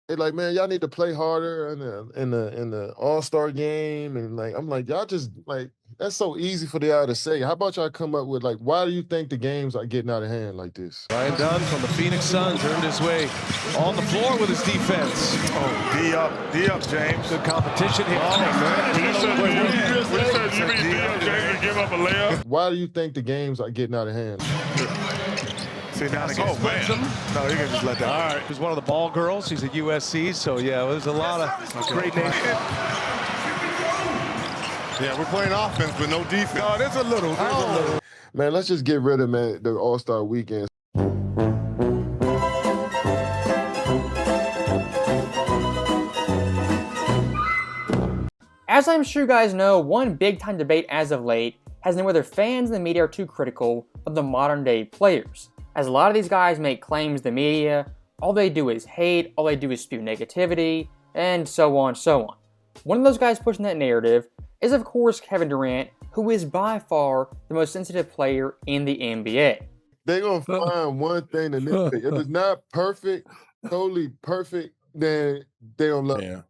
They like, man, y'all need to play harder in the All-Star game. And like, I'm like, y'all just like that's so easy for y'all to say. How about y'all come up with like, why do you think the games are getting out of hand like this? Ryan Dunn from the Phoenix Suns earned his way on the floor with his defense. Oh, D up, James. Good competition here. Oh, man. When you mean D up, James, and give up a layup? Why do you think the games are getting out of hand? See, now they can split him. No, you can just let that. All right. He's one of the ball girls. He's at USC, so yeah, there's a lot of great names. Yeah, we're playing offense with no defense. No, there's a little. Man, let's just get rid of the All-Star weekend. As I'm sure you guys know, one big-time debate as of late has been whether fans and the media are too critical of the modern-day players. As a lot of these guys make claims the media, all they do is hate, all they do is spew negativity, and so on, so on. One of those guys pushing that narrative is of course Kevin Durant, who is by far the most sensitive player in the NBA. They're going to find one thing to nitpick. If it's not perfect, totally perfect, then they don't love it.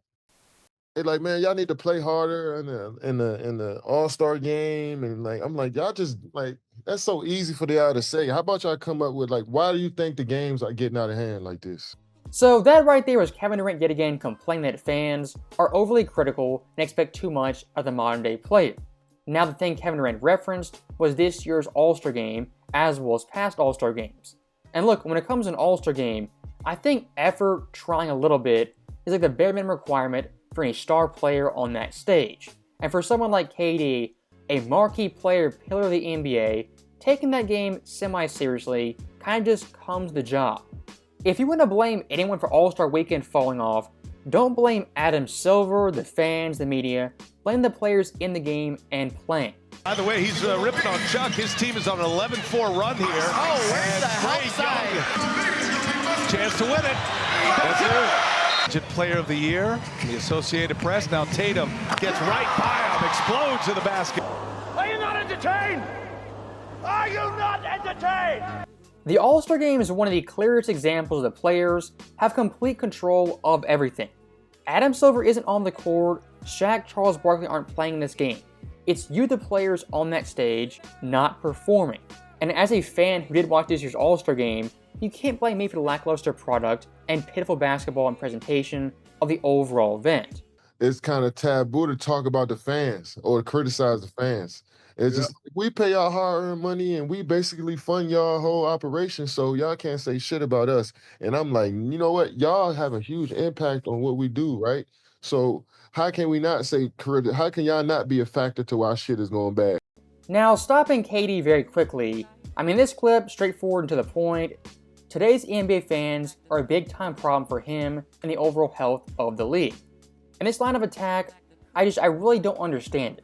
They're like, man, y'all need to play harder in the All-Star game. And like, I'm like, y'all just like, that's so easy for y'all to say. How about y'all come up with like, why do you think the games are getting out of hand like this? So that right there was Kevin Durant yet again complaining that fans are overly critical and expect too much of the modern day player. Now the thing Kevin Durant referenced was this year's All-Star game as well as past All-Star games. And look, when it comes to an All-Star game, I think effort, trying a little bit, is like the bare minimum requirement for any star player on that stage. And for someone like KD, a marquee player, pillar of the NBA, taking that game semi-seriously kind of just comes the job. If you want to blame anyone for All-Star Weekend falling off, don't blame Adam Silver, the fans, the media. Blame the players in the game and playing. By the way, he's ripping on Chuck. His team is on an 11-4 run here. Oh, where's the help side? Chance to win it. That's it. Player of the year, the Associated Press. Now Tatum gets right by him, explodes in the basket. Are you not entertained? Are you not entertained? The All-Star Game is one of the clearest examples of the players have complete control of everything. Adam Silver isn't on the court, Shaq, Charles Barkley aren't playing this game. It's you, the players, on that stage, not performing. And as a fan who did watch this year's All-Star Game, you can't blame me for the lackluster product and pitiful basketball and presentation of the overall event. It's kind of taboo to talk about the fans or to criticize the fans. It's just we pay our hard-earned money and we basically fund y'all whole operation, so y'all can't say shit about us. And I'm like, you know what? Y'all have a huge impact on what we do, right? So how can we not say how can y'all not be a factor to why shit is going bad? Now, stopping KD very quickly, I mean, this clip, straightforward and to the point, today's NBA fans are a big-time problem for him and the overall health of the league. And this line of attack, I really don't understand it.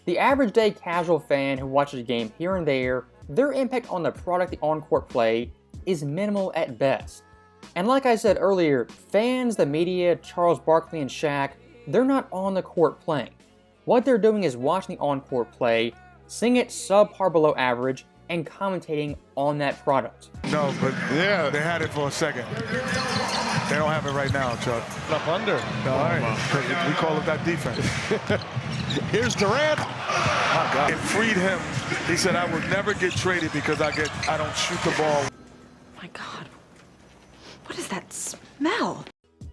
The average day casual fan who watches a game here and there, their impact on the product, the on-court play, is minimal at best. And like I said earlier, fans, the media, Charles Barkley and Shaq, they're not on the court playing. What they're doing is watching the on-court play, seeing it subpar below average, and commentating on that product. No, but yeah, they had it for a second. They don't have it right now, Chuck. Up under. No, we call it that defense. Here's Durant. My God. It freed him. He said, I would never get traded because I don't shoot the ball. My God, what is that smell?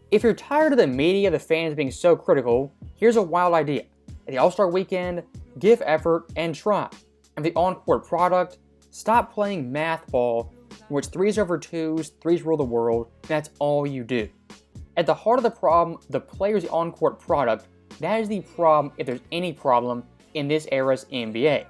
If you're tired of the media, the fans being so critical, here's a wild idea. At the All-Star Weekend, give effort and try. And the on-court product, stop playing math ball, in which 3s over 2s, 3s rule the world, and that's all you do. At the heart of the problem, the player's on-court product, that is the problem if there's any problem in this era's NBA.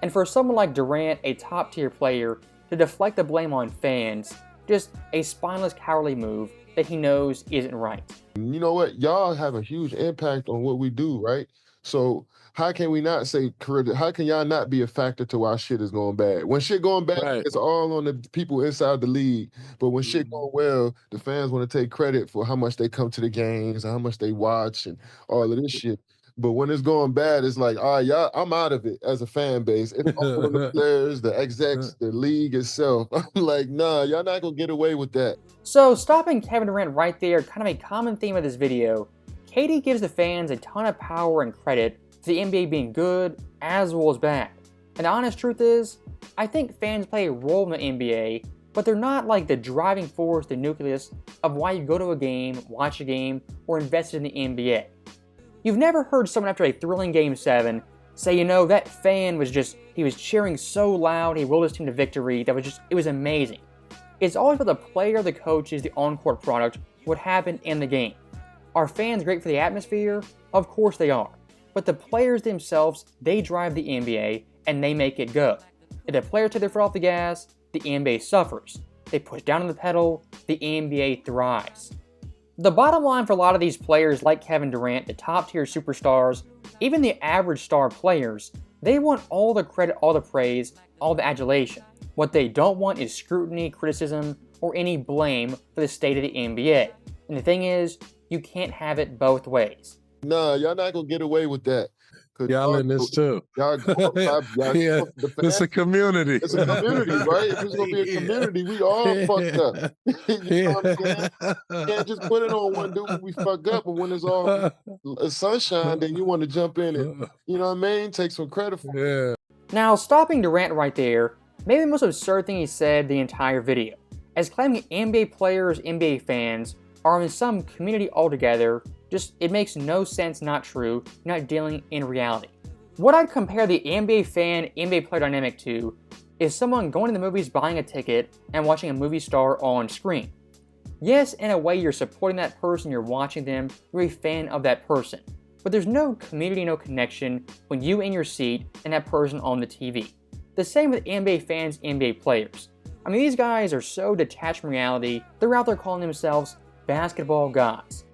And for someone like Durant, a top-tier player, to deflect the blame on fans, just a spineless, cowardly move that he knows isn't right. You know what? Y'all have a huge impact on what we do, right? So how can we not say, how can y'all not be a factor to why shit is going bad? When shit going bad, it's all on the people inside the league. But when shit going well, the fans want to take credit for how much they come to the games and how much they watch and all of this shit. But when it's going bad, it's like, all right, y'all, I'm out of it as a fan base. It's all on the players, the execs, the league itself. I'm like, nah, y'all not gonna get away with that. So stopping Kevin Durant right there, kind of a common theme of this video, KD gives the fans a ton of power and credit for the NBA being good as well as bad. And the honest truth is, I think fans play a role in the NBA, but they're not like the driving force, the nucleus of why you go to a game, watch a game, or invest in the NBA. You've never heard someone after a thrilling Game 7 say, you know, that fan he was cheering so loud, he willed his team to victory, it was amazing. It's always about the player, the coaches, the on-court product, what happened in the game. Are fans great for the atmosphere? Of course they are. But the players themselves, they drive the NBA, and they make it go. If the players take their foot off the gas, the NBA suffers. They push down on the pedal, the NBA thrives. The bottom line for a lot of these players like Kevin Durant, the top tier superstars, even the average star players, they want all the credit, all the praise, all the adulation. What they don't want is scrutiny, criticism, or any blame for the state of the NBA. And the thing is, you can't have it both ways. Nah, y'all not gonna get away with that. Y'all in this too. Y'all, Yeah, it's a community. It's a community, right? If it's gonna be a community, we all fucked up. You know what I'm saying? You can't just put it on one dude when we fuck up, but when it's all sunshine, then you want to jump in and, you know what I mean? Take some credit for it. Yeah. Now, stopping Durant right there, maybe the most absurd thing he said the entire video, as claiming NBA players, NBA fans are in some community altogether. It makes no sense, not true, not dealing in reality. What I'd compare the NBA fan, NBA player dynamic to is someone going to the movies, buying a ticket, and watching a movie star on screen. Yes, in a way you're supporting that person, you're watching them, you're a fan of that person. But there's no community, no connection when you in your seat and that person on the TV. The same with NBA fans, NBA players. I mean, these guys are so detached from reality, they're out there calling themselves basketball gods.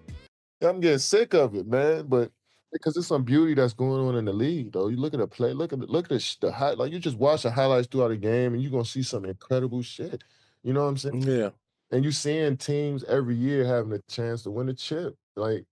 I'm getting sick of it, man. But because there's some beauty that's going on in the league, though. You look at the play, look at the highlight. You just watch the highlights throughout the game, and you're gonna see some incredible shit. You know what I'm saying? Yeah. And you seeing teams every year having a chance to win a chip. Like,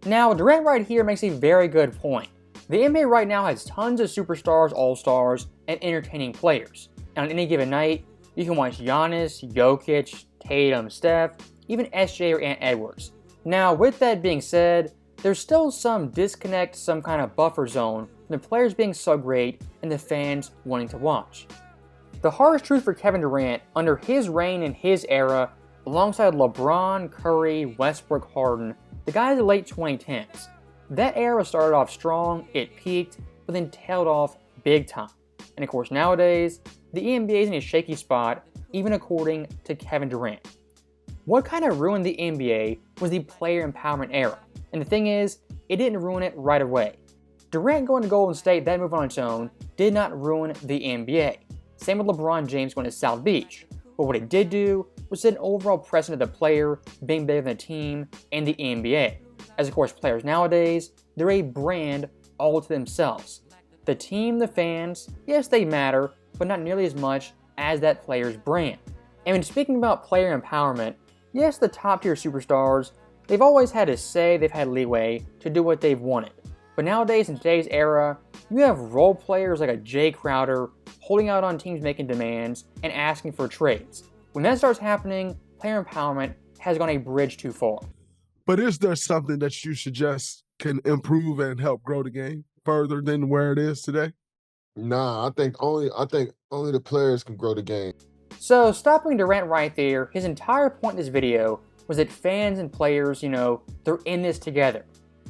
now, Durant right here makes a very good point. The NBA right now has tons of superstars, all-stars, and entertaining players. And on any given night, you can watch Giannis, Jokic, Tatum, Steph, even SJ or Ant Edwards. Now, with that being said, there's still some disconnect, some kind of buffer zone from the players being so great and the fans wanting to watch. The harsh truth for Kevin Durant, under his reign and his era, alongside LeBron, Curry, Westbrook, Harden, the guys of the late 2010s, that era started off strong, it peaked, but then tailed off big time. And of course nowadays, the NBA is in a shaky spot, even according to Kevin Durant. What kind of ruined the NBA was the player empowerment era. And the thing is, it didn't ruin it right away. Durant going to Golden State, that move on its own, did not ruin the NBA. Same with LeBron James going to South Beach. But what it did do was set an overall precedent of the player being bigger than the team and the NBA. As of course players nowadays, they're a brand all to themselves. The team, the fans, yes they matter, but not nearly as much as that player's brand. And when speaking about player empowerment, yes, the top tier superstars, they've always had a say, they've had leeway to do what they've wanted. But nowadays, in today's era, you have role players like a Jay Crowder holding out on teams making demands and asking for trades. When that starts happening, player empowerment has gone a bridge too far. But is there something that you suggest can improve and help grow the game further than where it is today? Nah, I think only the players can grow the game. So stopping Durant right there, his entire point in this video was that fans and players, they're in this together.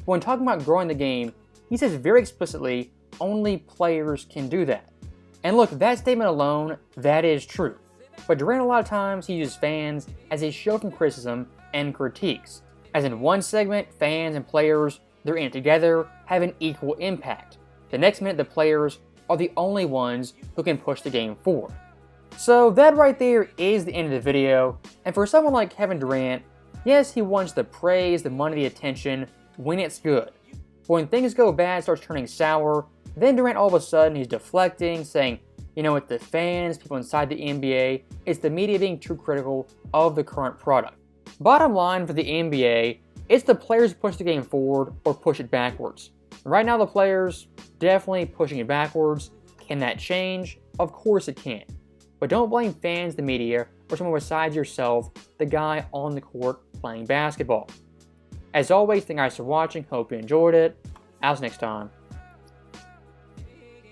When talking about growing the game, he says very explicitly, only players can do that. And look, that statement alone, that is true. But Durant a lot of times he uses fans as a shield from criticism and critiques. As in one segment, fans and players, they're in it together, have an equal impact. The next minute, the players are the only ones who can push the game forward. So that right there is the end of the video, and for someone like Kevin Durant, yes, he wants the praise, the money, the attention when it's good. But when things go bad, starts turning sour, then Durant all of a sudden he's deflecting, saying, it's the fans, people inside the NBA, it's the media being too critical of the current product. Bottom line for the NBA, it's the players who push the game forward or push it backwards. Right now the players definitely pushing it backwards. Can that change? Of course it can. But don't blame fans, the media, or someone besides yourself, the guy on the court playing basketball. As always, thank you guys for watching. Hope you enjoyed it. As next time.